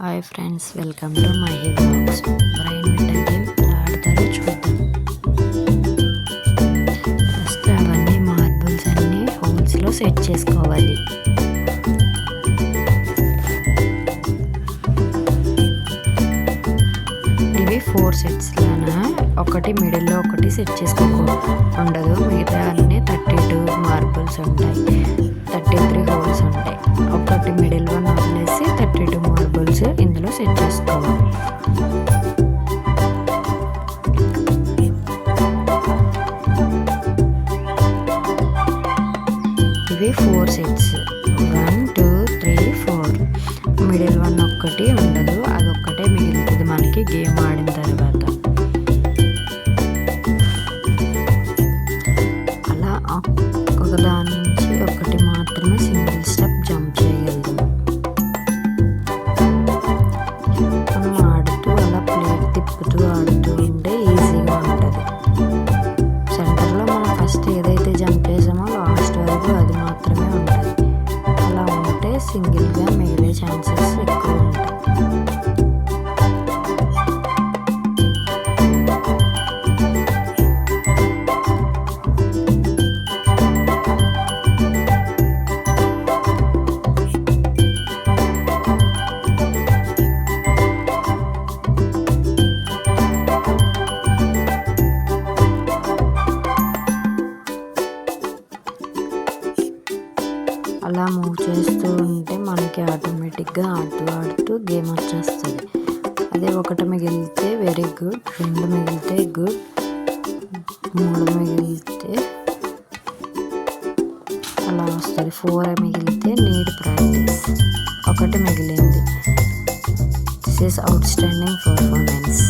Hi friends, welcome to my vlogs. Brain winter game ఎలా ఆడతారో చూద్దాం. First అవన్నీ marbles అన్నీ హోల్స్లో సెట్ చేసుకోవాలి. ఇవి 4 సెట్స్లోన ఒకటి మిడిల్లో ఒకటి సెట్ ఉండదు. మిగతా అన్నీ 32 మార్బుల్స్ ఉంటాయి, 33 హోల్స్ ఉంటాయి. ఒకటి మిడిల్ వన్ వదిలేసి 32 మార్బుల్స్ ఇందులో సెట్ చేసుకోవాలి. ఇవి 4 సెట్స్, 1 2 3 4. మిడిల్ వన్ ఒక్కటి ఉండదు, అదొక్కటే మిగులుతుంది మనకి గేమ్ ఆడిన తర్వాత. అలా ఒకదాని నుంచి ఒకటి మాత్రమే సింగిల్ స్టెప్ జంప్ చేయగలదు. మనం ఆడుతూ అలా ప్లేట్ తిప్పుతూ ఆడుతూ ఉంటే ఈజీగా ఉంటుంది. సెంటర్లో మనం ఫస్ట్ ఏదైతే జంప్ చేసామో లాస్ట్ వరకు అది మాత్రమే ఉంటుంది. అలా ఉంటే సింగిల్గా మిగిలే ఛాన్సెస్ ఎక్కువ ఉంటాయి. అలా మూవ్ చేస్తూ ఉంటే మనకి ఆటోమేటిక్గా ఆడుతూ గేమ్ వచ్చేస్తుంది. అదే ఒకటి మిగిలితే వెరీ గుడ్, 2 మిగిలితే గుడ్, 3 మిగిలితే అలా వస్తుంది. 4 మిగిలితే నీడ్ ప్రాక్టీస్. ఒకటి మిగిలింది. This is out standing performance.